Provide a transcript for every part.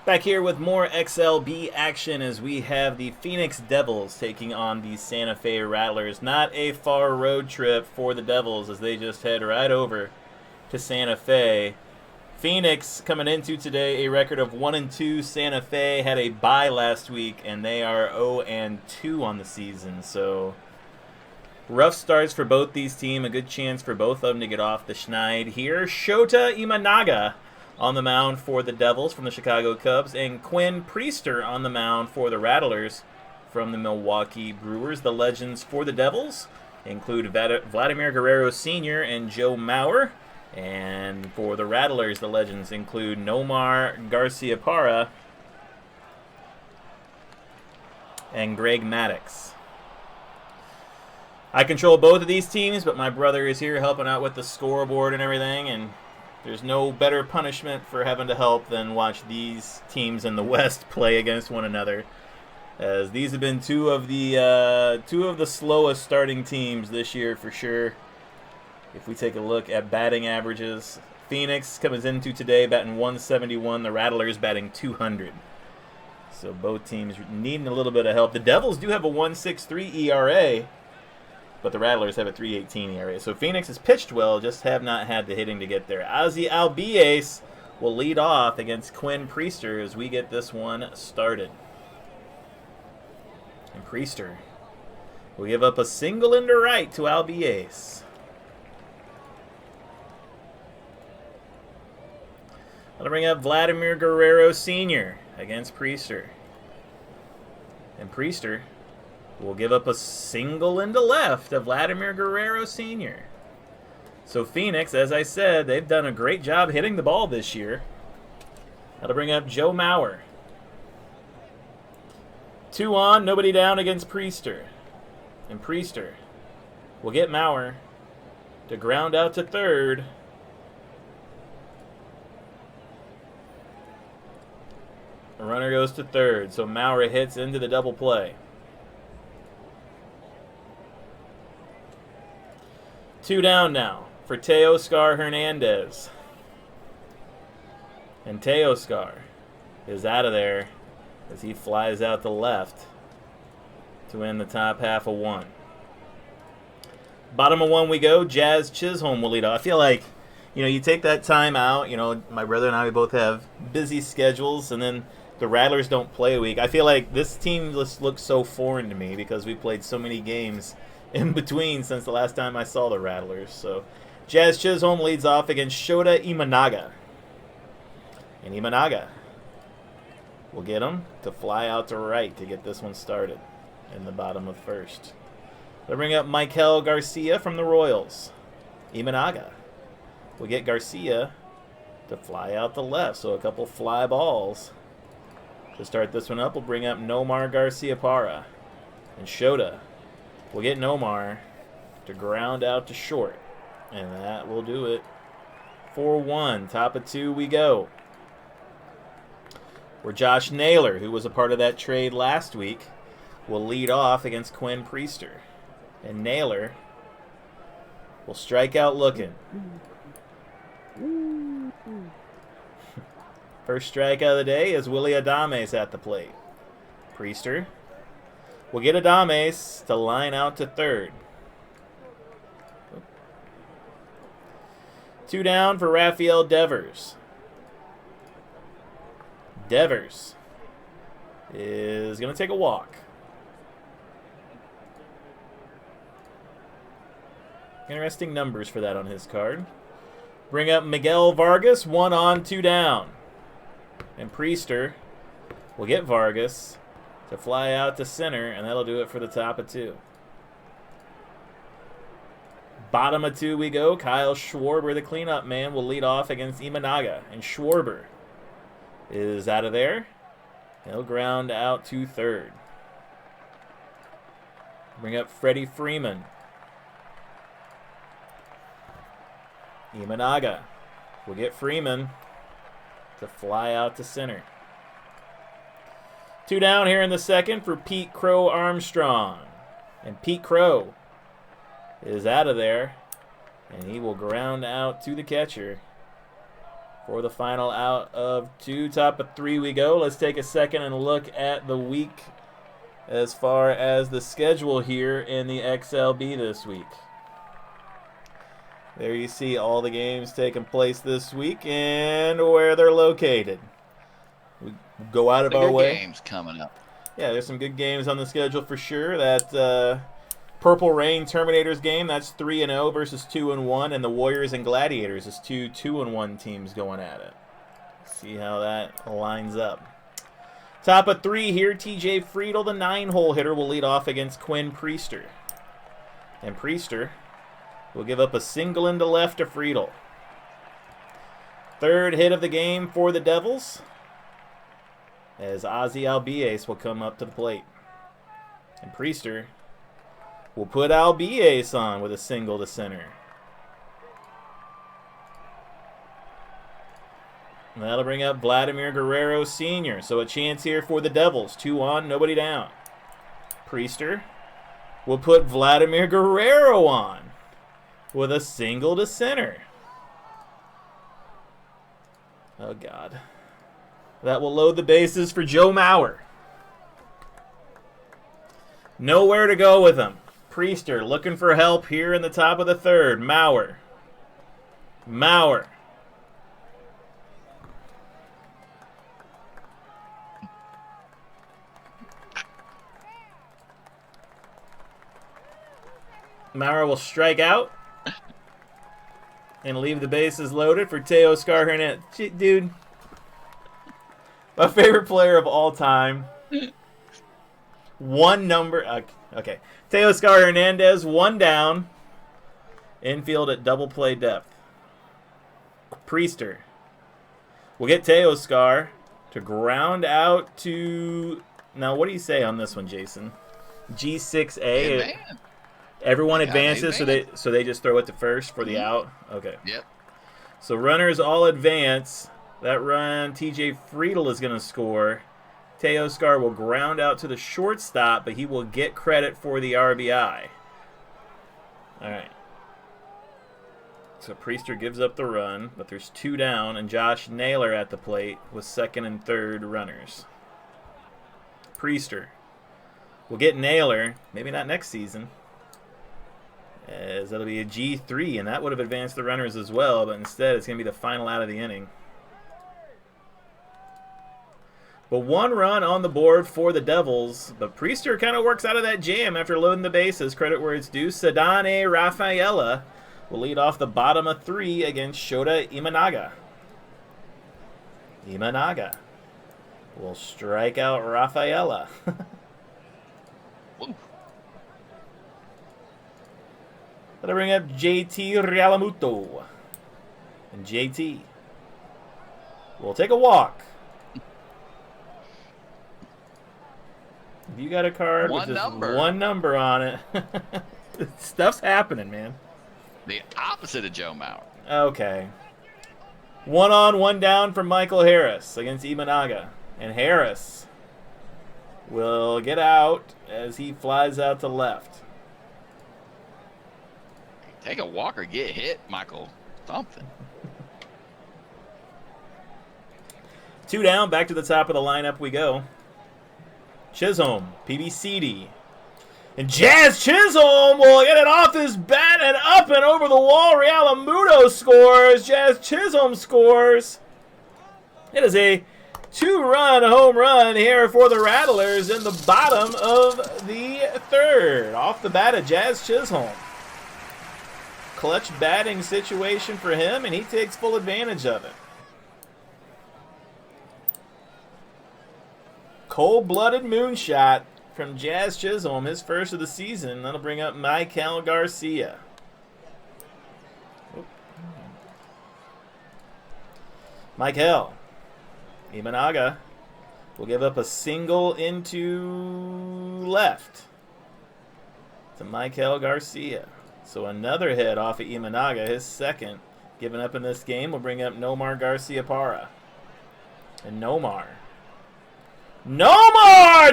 Back here with more XLB action as we have the Phoenix Devils taking on the Santa Fe Rattlers. Not a far road trip for the Devils as they just head right over to Santa Fe. Phoenix coming into today a record of 1-2. Santa Fe had a bye last week and they are 0-2 on the season. So rough starts for both these teams. A good chance for both of them to get off the schneid here. Shota Imanaga on the mound for the Devils from the Chicago Cubs, and Quinn on the mound for the Rattlers from the Milwaukee Brewers. The legends for the Devils include Vladimir Guerrero Sr. and Joe Mauer. And for the Rattlers, the legends include Nomar Garciaparra and Greg Maddux. I control both of these teams, but my brother is here helping out with the scoreboard and everything, and there's no better punishment for having to help than watch these teams in the West play against one another, as these have been two of the slowest starting teams this year for sure. If we take a look at batting averages, Phoenix comes into today batting 171, the Rattlers batting 200. So both teams needing a little bit of help. The Devils do have a 1.63 ERA, but the Rattlers have a 3.18 ERA. So Phoenix has pitched well, just have not had the hitting to get there. Ozzy Albies will lead off against Quinn as we get this one started. And Priester will give up a single into right to Albies. I'll bring up Vladimir Guerrero Sr. against Priester. And Priester will give up a single into left to Vladimir Guerrero Sr. So Phoenix, as I said, they've done a great job hitting the ball this year. That'll bring up Joe Mauer. 2 on, nobody down against Priester. And Priester will get Mauer to ground out to third. The runner goes to third, so Mauer hits into the double play. 2 down now for Teoscar Hernandez. And Teoscar is out of there as he flies out the left to end the top half of 1. Bottom of 1 we go. Jazz Chisholm will lead off. I feel like, you take that time out. My brother and I, we both have busy schedules, and then the Rattlers don't play a week. I feel like this team just looks so foreign to me because we played so many games in between since the last time I saw the Rattlers. So Jazz Chisholm leads off against Shota Imanaga. And Imanaga will get him to fly out to right to get this one started in the bottom of first. They'll bring up Michael Garcia from the Royals. Imanaga will get Garcia to fly out the left, so a couple fly balls. To start this one up, we'll bring up Nomar Garciaparra. And Shota will get Nomar to ground out to short. And that will do it. 4-1. Top of 2 we go. Where Josh Naylor, who was a part of that trade last week, will lead off against Quinn Priester. And Naylor will strike out looking. First strikeout of the day is Willie Adames at the plate. Priester will get Adames to line out to third. 2 down for Rafael Devers. Devers is going to take a walk. Interesting numbers for that on his card. Bring up Miguel Vargas, 1 on, 2 down. And Priester will get Vargas to fly out to center, and that'll do it for the top of 2. Bottom of 2 we go. Kyle Schwarber, the cleanup man, will lead off against Imanaga. And Schwarber is out of there. He'll ground out to third. Bring up Freddie Freeman. Imanaga will get Freeman to fly out to center. 2 down here in the second for Pete Crow Armstrong. And Pete Crow is out of there, and he will ground out to the catcher For the final out of 2, top of 3 we go. Let's take a second and look at the week as far as the schedule here in the XLB this week. There you see all the games taking place this week and where they're located. We go out of our way. Games coming up. Yeah, there's some good games on the schedule for sure. That Purple Rain Terminators game, that's 3-0 versus 2-1, and the Warriors and Gladiators is 2-1 teams going at it. See how that lines up. Top of 3 here, TJ Friedel, the 9-hole hitter, will lead off against Quinn Priester. And Priester will give up a single into left to Friedel. Third hit of the game for the Devils, as Ozzy Albies will come up to the plate. And Priester will put Albies on with a single to center. And that'll bring up Vladimir Guerrero Sr. So a chance here for the Devils. 2 on, nobody down. Priester will put Vladimir Guerrero on with a single to center. Oh, God. That will load the bases for Joe Mauer. Nowhere to go with him. Priester looking for help here in the top of the 3rd. Mauer. Mauer will strike out and leave the bases loaded for Teoscar Hernandez. Dude, my favorite player of all time. One number. Okay. Teoscar Hernandez, 1 down. Infield at double play depth. Priester will get Teoscar to ground out to. Now, what do you say on this one, Jason? G6A. Everyone advances, so they just throw it to first for the out. Okay. Yep. So runners all advance. That run, TJ Friedel is going to score. Teoscar will ground out to the shortstop, but he will get credit for the RBI. All right. So Priester gives up the run, but there's 2 down, and Josh Naylor at the plate with 2nd and 3rd runners. Priester will get Naylor, maybe not next season, as that'll be a G3, and that would have advanced the runners as well, but instead it's going to be the final out of the inning. But 1 run on the board for the Devils, but Priester kind of works out of that jam after loading the bases. Credit where it's due. Sadane Rafaela will lead off the bottom of 3 against Shota Imanaga. Imanaga will strike out Rafaela. That'll bring up JT Rialamuto. And JT will take a walk. You got a card with just 1 number on it. Stuff's happening, man. The opposite of Joe Mauer. Okay. 1 on, 1 down from Michael Harris against Imanaga. And Harris will get out as he flies out to left. Take a walk or get hit, Michael. Something. 2 down, back to the top of the lineup we go. Chisholm, PBCD. And Jazz Chisholm will get it off his bat and up and over the wall. Rialamuto scores. Jazz Chisholm scores. It is a 2-run home run here for the Rattlers in the bottom of the 3rd. Off the bat of Jazz Chisholm. Clutch batting situation for him, and he takes full advantage of it. Cold-blooded moonshot from Jazz Chisholm, his first of the season. That'll bring up Michael Garcia. Michael. Imanaga will give up a single into left to Michael Garcia. So another hit off of Imanaga, his 2nd. Given up in this game will bring up Nomar Garcia-Parra. And Nomar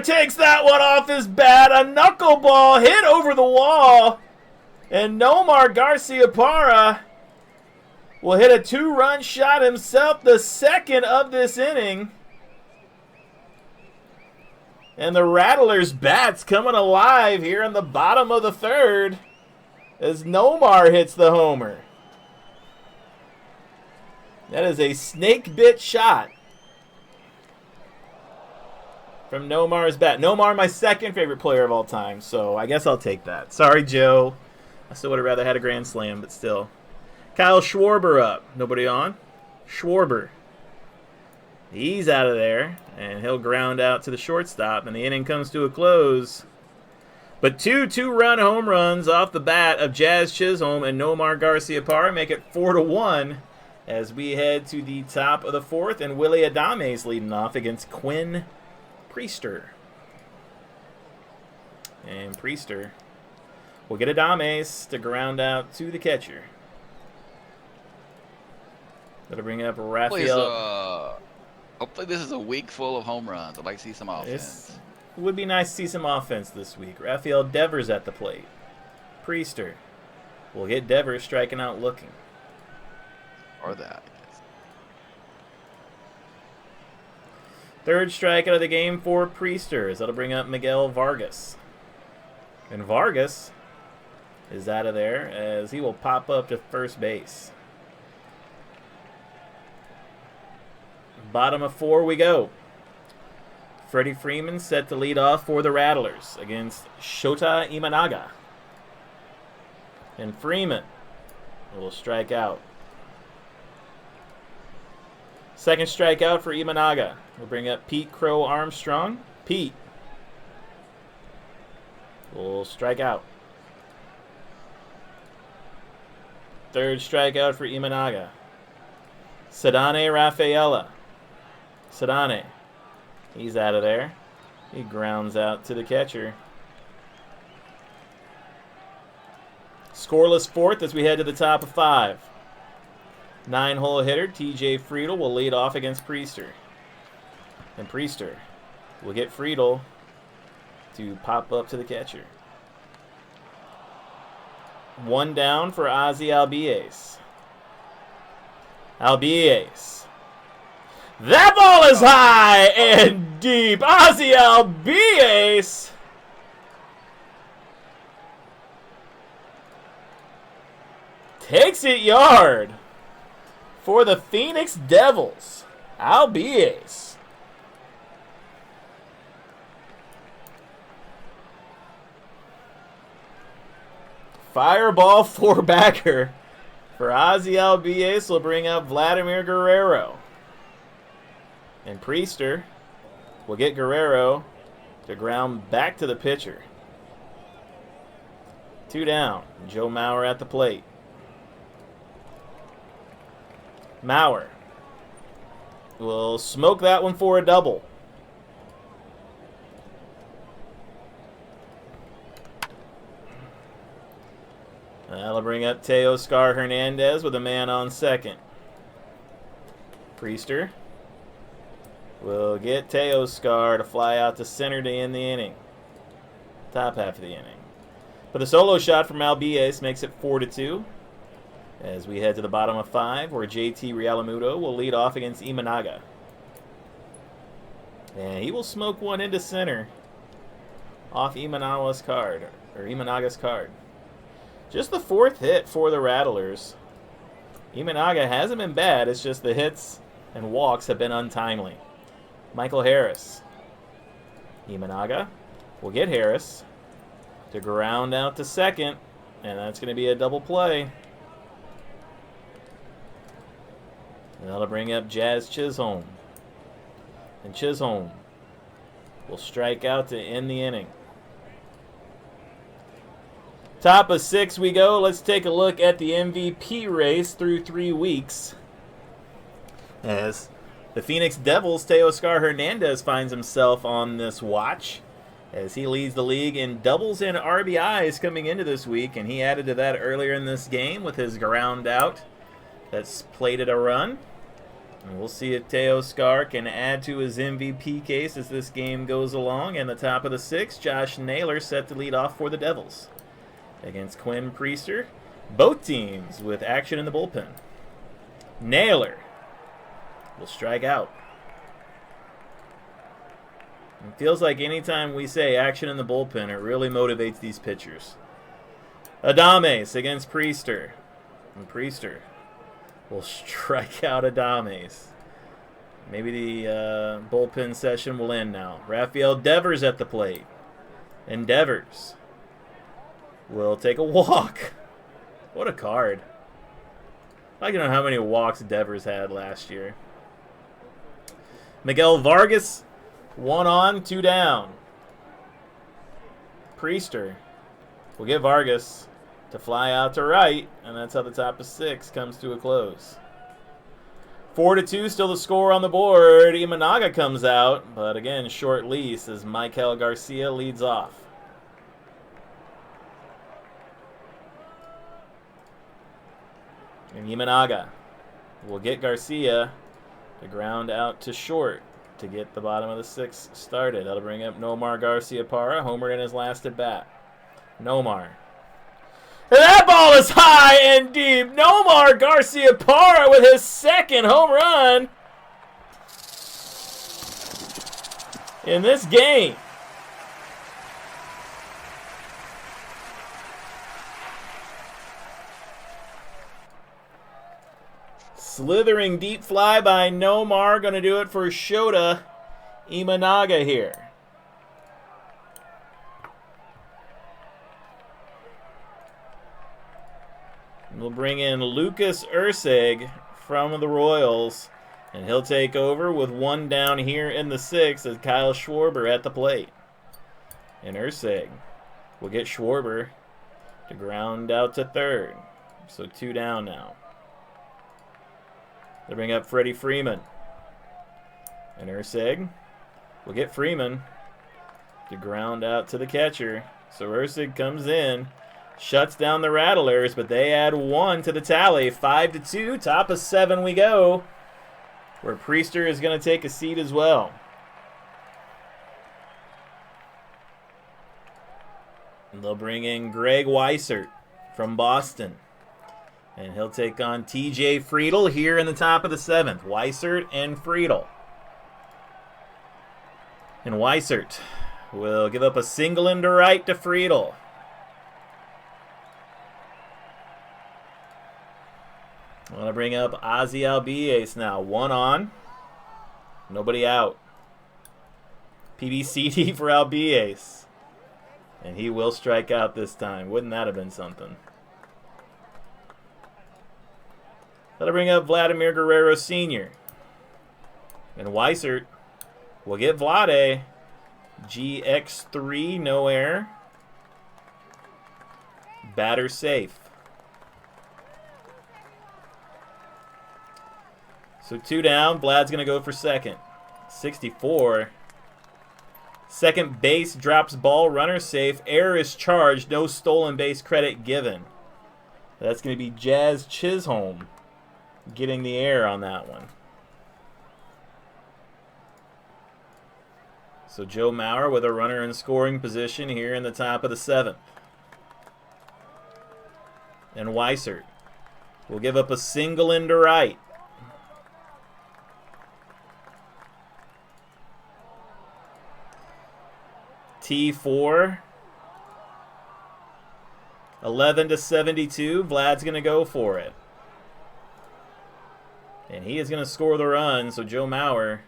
takes that one off his bat. A knuckleball hit over the wall. And Nomar Garcia-Parra will hit a 2-run shot himself, the second of this inning. And the Rattlers' bats coming alive here in the bottom of the third as Nomar hits the homer. That is a snake-bit shot from Nomar's bat. Nomar, my second favorite player of all time, so I guess I'll take that. Sorry, Joe. I still would have rather had a grand slam, but still. Kyle Schwarber up. Nobody on? Schwarber. He's out of there, and he'll ground out to the shortstop, and the inning comes to a close. But two-run home runs off the bat of Jazz Chisholm and Nomar Garciaparra make it 4-1 as we head to the top of the fourth, and Willie Adame's leading off against Quinn Priester. And Priester will get Adames to ground out to the catcher. That'll bring up Raphael. Hopefully this is a week full of home runs. I'd like to see some offense. It would be nice to see some offense this week. Raphael Devers at the plate. Priester will get Devers striking out looking. Or that. Third strikeout of the game for Priester, as that'll bring up Miguel Vargas. And Vargas is out of there as he will pop up to first base. Bottom of four we go. Freddie Freeman set to lead off for the Rattlers against Shota Imanaga. And Freeman will strike out. Second strikeout for Imanaga. We'll bring up Pete Crow Armstrong. Pete will strike out. Third strikeout for Imanaga. Sadane Rafaela. Sadane. He's out of there. He grounds out to the catcher. Scoreless fourth as we head to the top of five. 9-hole hitter TJ Friedel will lead off against Priester. And Priester will get Friedel to pop up to the catcher. One down for Ozzy Albies. Albies. That ball is high and deep. Ozzy Albies takes it yard for the Phoenix Devils. Albies. Fireball four-backer for Ozzy Albies will bring up Vladimir Guerrero. And Priester will get Guerrero to ground back to the pitcher. Two down. Joe Mauer at the plate. Mauer will smoke that one for a double. That'll bring up Teoscar Hernandez with a man on second. Priester will get Teoscar to fly out to center to end the inning. Top half of the inning. But the solo shot from Albies makes it 4-2. As we head to the bottom of five, where JT Realmuto will lead off against Imanaga. And he will smoke one into center off Imanaga's card. Just the fourth hit for the Rattlers. Imanaga hasn't been bad, it's just the hits and walks have been untimely. Michael Harris. Imanaga will get Harris to ground out to second, and that's going to be a double play. And that'll bring up Jazz Chisholm. And Chisholm will strike out to end the inning. Top of six we go. Let's take a look at the MVP race through 3 weeks. As the Phoenix Devils' Teoscar Hernandez finds himself on this watch, as he leads the league in doubles and RBIs coming into this week, and he added to that earlier in this game with his ground out that's plated a run. And we'll see if Teoscar can add to his MVP case as this game goes along. And the top of the sixth, Josh Naylor set to lead off for the Devils against Quinn Priester. Both teams with action in the bullpen. Naylor will strike out. It feels like anytime we say action in the bullpen, it really motivates these pitchers. Adames against Priester. And Priester will strike out Adames. Maybe the bullpen session will end now. Rafael Devers at the plate. And Devers will take a walk. What a card. I'd like to know how many walks Devers had last year. Miguel Vargas, 1 on, 2 down. Priester will get Vargas to fly out to right, and that's how the top of 6 comes to a close. 4-2, still the score on the board. Imanaga comes out, but again, short lease as Michael Garcia leads off. And Imanaga will get Garcia to ground out to short to get the bottom of the 6 started. That'll bring up Nomar Garcia-Parra, homer in his last at bat. Nomar. That ball is high and deep. Nomar Garcia-Parra with his 2nd home run in this game. Slithering deep fly by Nomar. Going to do it for Shota. Imanaga here. We'll bring in Lucas Ursig from the Royals, and he'll take over with 1 down here in the 6th as Kyle Schwarber at the plate. And Ursig will get Schwarber to ground out to 3rd. So 2 down now. They bring up Freddie Freeman. And Ursig will get Freeman to ground out to the catcher. So Ursig comes in. Shuts down the Rattlers, but they add 1 to the tally. 5-2, top of 7 we go. Where Priester is going to take a seat as well. And they'll bring in Greg Weissert from Boston. And he'll take on TJ Friedel here in the top of the 7th. Weissert and Friedel. And Weissert will give up a single into right to Friedel. I want to bring up Ozzy Albies now. 1 on. Nobody out. PBCD for Albies. And he will strike out this time. Wouldn't that have been something? That'll bring up Vladimir Guerrero Sr. And Weissert will get Vlade. GX3, no error. Batter safe. So 2 down. Vlad's going to go for 2nd. 64. Second base drops ball. Runner safe. Error is charged. No stolen base credit given. That's going to be Jazz Chisholm getting the error on that one. So Joe Mauer with a runner in scoring position here in the top of the 7th. And Weissert will give up a single into right. T4. 11-72. Vlad's going to go for it. And he is going to score the run, so Joe Mauer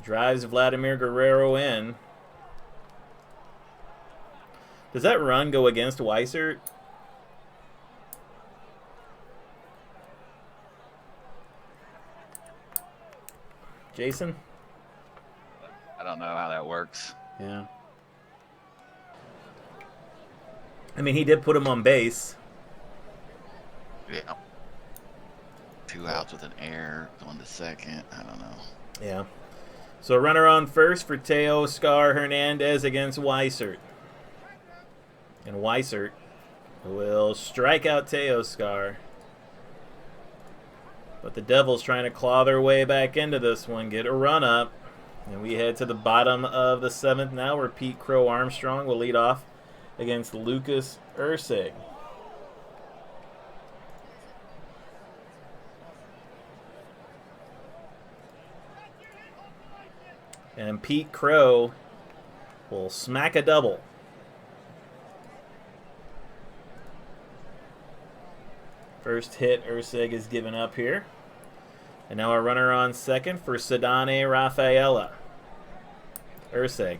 drives Vladimir Guerrero in. Does that run go against Weissert? Jason? I don't know how that works. Yeah. I mean, he did put him on base. Yeah. 2 outs with an error going to 2nd. I don't know. Yeah. So runner on first for Teoscar Hernandez against Weissert. And Weissert will strike out Teoscar. But the Devils trying to claw their way back into this one, get a run up. And we head to the bottom of the 7th now, where Pete Crow Armstrong will lead off against Lucas Ursig. And Pete Crow will smack a double. First hit Ursig is given up here. And now a runner on second for Sadane Rafaela. Ursig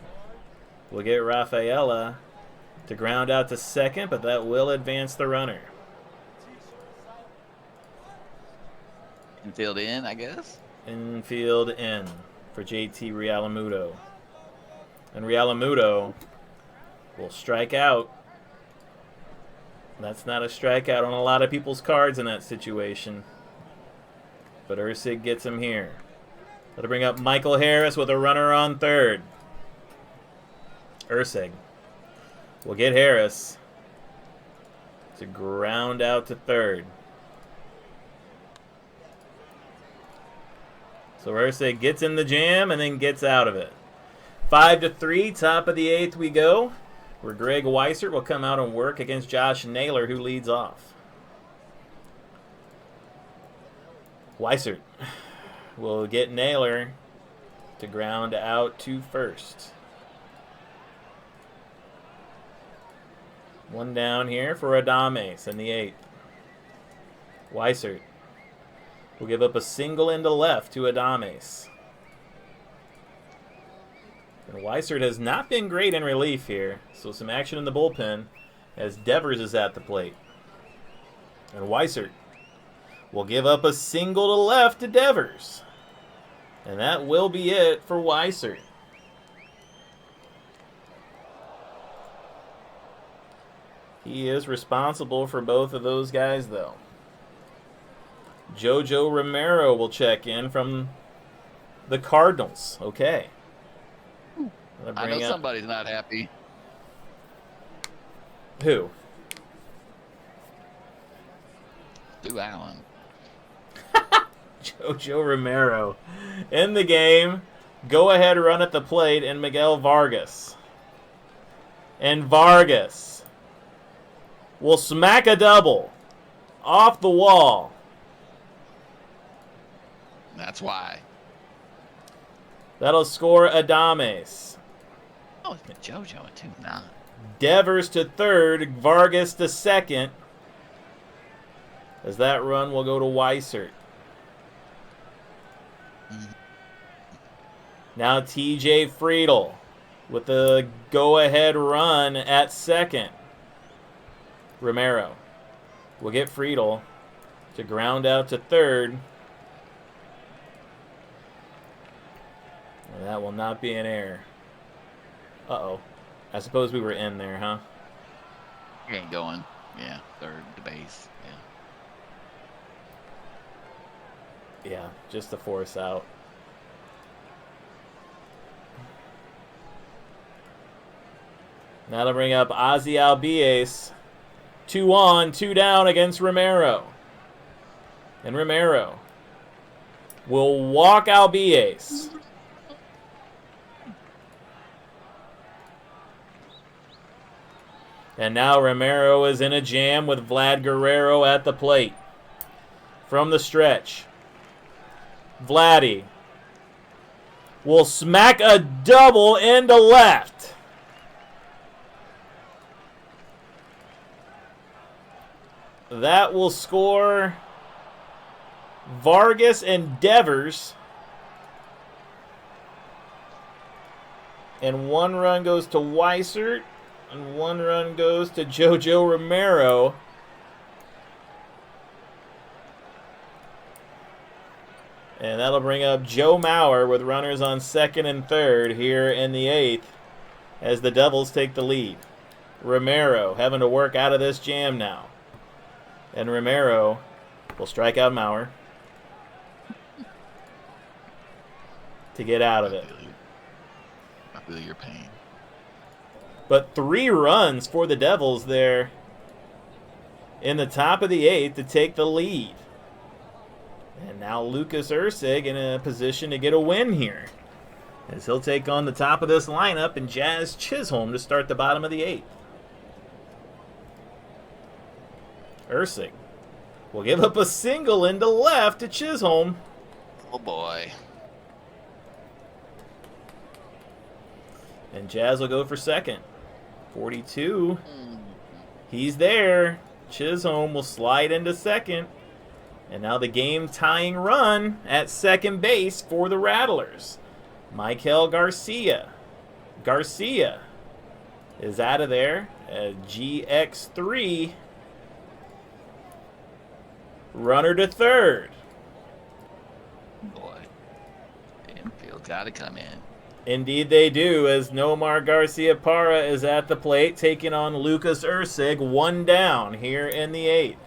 will get Rafaela to ground out to second, but that will advance the runner. Infield in, I guess. Infield in for JT Realamuto. And Realamuto will strike out. That's not a strikeout on a lot of people's cards in that situation. But Ursig gets him here. That'll bring up Michael Harris with a runner on third. Ursig will get Harris to ground out to third. So Ursig gets in the jam and then gets out of it. 5-3, top of the 8th we go, where Greg Weissert will come out and work against Josh Naylor, who leads off. Weissert will get Naylor to ground out to first. One down here for Adames in the 8th. Weissert will give up a single into left to Adames. And Weissert has not been great in relief here, so some action in the bullpen as Devers is at the plate. And Weissert will give up a single to left to Devers. And that will be it for Weissert. He is responsible for both of those guys, though. Jojo Romero will check in from the Cardinals. Okay. I know somebody's not happy. Who? Stu Allen. Jojo Romero in the game. Go ahead run at the plate, and Miguel Vargas. And Vargas will smack a double off the wall. That's why. That'll score Adames. Oh, it's been JoJo at 2-9. Devers to third, Vargas to second. As that run will go to Weissert. Now TJ Friedel with the go-ahead run at second. Romero will get Friedel to ground out to third. And that will not be an error. Uh-oh. I suppose we were in there, huh? You ain't going. Yeah, third to base. Yeah, just to force out. Now to bring up Ozzy Albies. 2 on, 2 down against Romero. And Romero will walk Albies. And now Romero is in a jam with Vlad Guerrero at the plate. From the stretch, Vladdy will smack a double into left. That will score Vargas and Devers. And 1 run goes to Weissert. And 1 run goes to Jojo Romero. And that'll bring up Joe Mauer with runners on second and third here in the 8th as the Devils take the lead. Romero having to work out of this jam now. And Romero will strike out Mauer to get out of it. I feel your pain. But 3 runs for the Devils there in the top of the 8th to take the lead. And now Lucas Ursig in a position to get a win here, as he'll take on the top of this lineup and Jazz Chisholm to start the bottom of the 8th. Ursig will give up a single into left to Chisholm. Oh boy. And Jazz will go for second. 42. He's there. Chisholm will slide into second. And now the game-tying run at second base for the Rattlers. Michael Garcia. Garcia is out of there at GX3. Runner to third. Boy, infield got to come in. Indeed they do, as Nomar Garcia Parra is at the plate, taking on Lucas Ursig, 1 down here in the 8th.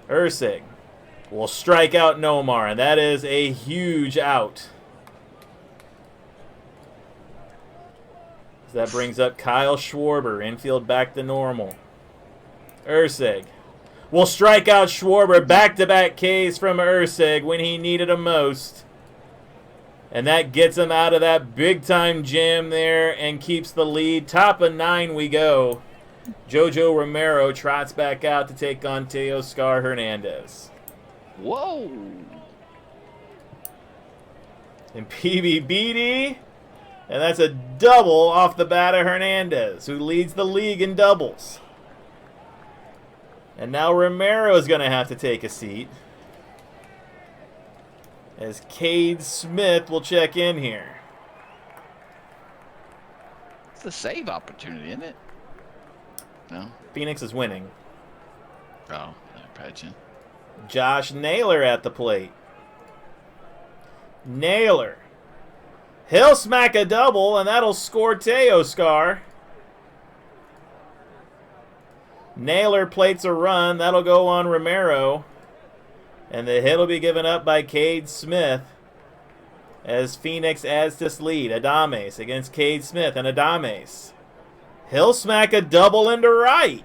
Ursig will strike out Nomar, and that is a huge out. That brings up Kyle Schwarber, infield back to normal. Ursig will strike out Schwarber, back-to-back Ks from Ursig when he needed them most. And that gets him out of that big-time jam there and keeps the lead. Top of 9 we go. Jojo Romero trots back out to take on Teoscar Hernandez. Whoa! And PBBD, and that's a double off the bat of Hernandez, who leads the league in doubles. And now Romero is going to have to take a seat, as Cade Smith will check in here. It's a save opportunity, isn't it? No? Phoenix is winning. Oh, imagine. Josh Naylor at the plate. Naylor. He'll smack a double, and that'll score Teoscar. Naylor plates a run. That'll go on Romero. And the hit will be given up by Cade Smith as Phoenix adds this lead. Adames against Cade Smith, and Adames. He'll smack a double into right.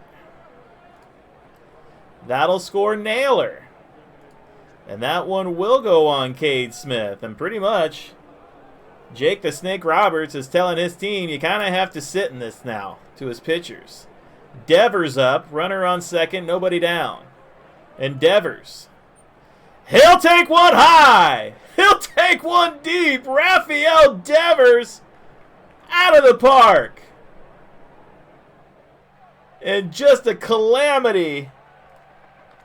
That'll score Naylor. And that one will go on Cade Smith. And pretty much, Jake the Snake Roberts is telling his team, you kind of have to sit in this now, to his pitchers. Devers up, runner on second, nobody down. And Devers. He'll take one high. He'll take one deep. Rafael Devers out of the park. And just a calamity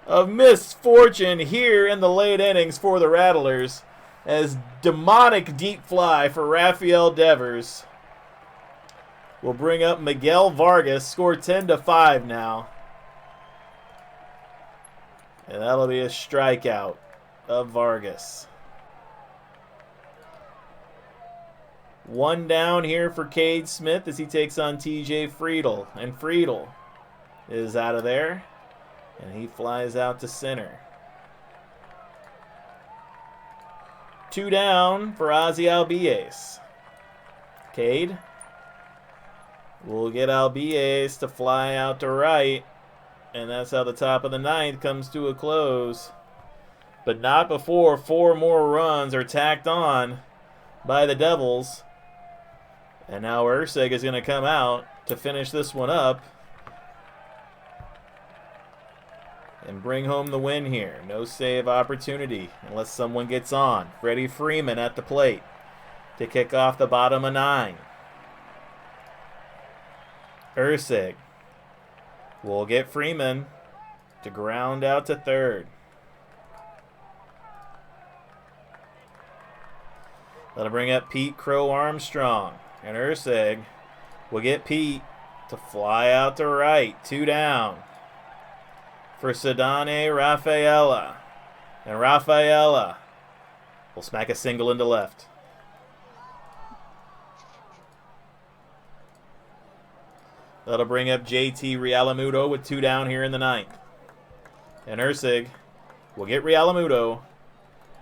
of misfortune here in the late innings for the Rattlers, as demonic deep fly for Rafael Devers will bring up Miguel Vargas, score 10-5 now. And that'll be a strikeout of Vargas. 1 down here for Cade Smith as he takes on TJ Friedel. And Friedel is out of there, and he flies out to center. 2 down for Ozzy Albies. Cade will get Albies to fly out to right, and that's how the top of the 9th comes to a close. But not before 4 more runs are tacked on by the Devils. And now Ursig is going to come out to finish this one up and bring home the win here. No save opportunity unless someone gets on. Freddie Freeman at the plate to kick off the bottom of 9. Ursig will get Freeman to ground out to third. That'll bring up Pete Crow Armstrong. And Ursig will get Pete to fly out to right. 2 down for Sadane Rafaela. And Rafaela will smack a single into left. That'll bring up JT Realamuto with 2 down here in the 9th. And Ursig will get Realamuto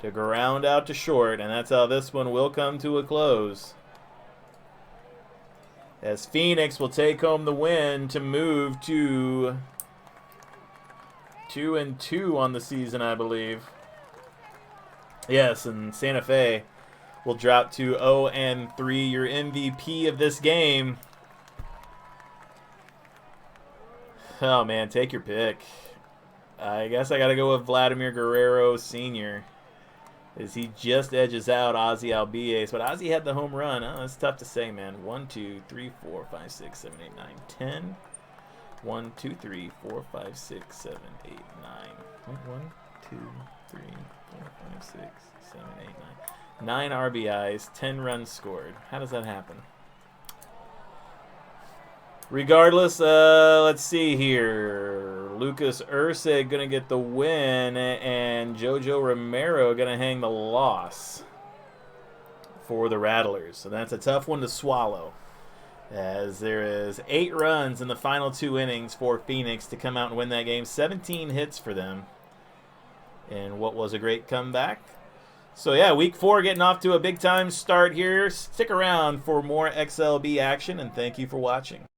to ground out to short, and that's how this one will come to a close, as Phoenix will take home the win to move to 2-2 on the season, I believe. Yes, and Santa Fe will drop to 0-3. Your MVP of this game. Oh man, take your pick. I guess I gotta go with Vladimir Guerrero Sr. as he just edges out Ozzy Albies. But Ozzy had the home run. Oh, that's tough to say, man. 1, 2, 3, 4, 5, 6, 7, 8, 9, 10. 1, 2, 3, 4, 5, 6, 7, 8, 9. 1, 2, 3, 4, 5, 6, 7, 8, 9. 9 RBIs, 10 runs scored. How does that happen? Regardless, let's see here. Lucas Ursig going to get the win, and Jojo Romero going to hang the loss for the Rattlers. So that's a tough one to swallow, as there is 8 runs in the final 2 innings for Phoenix to come out and win that game. 17 hits for them in what was a great comeback. So yeah, week 4 getting off to a big time start here. Stick around for more XLB action, and thank you for watching.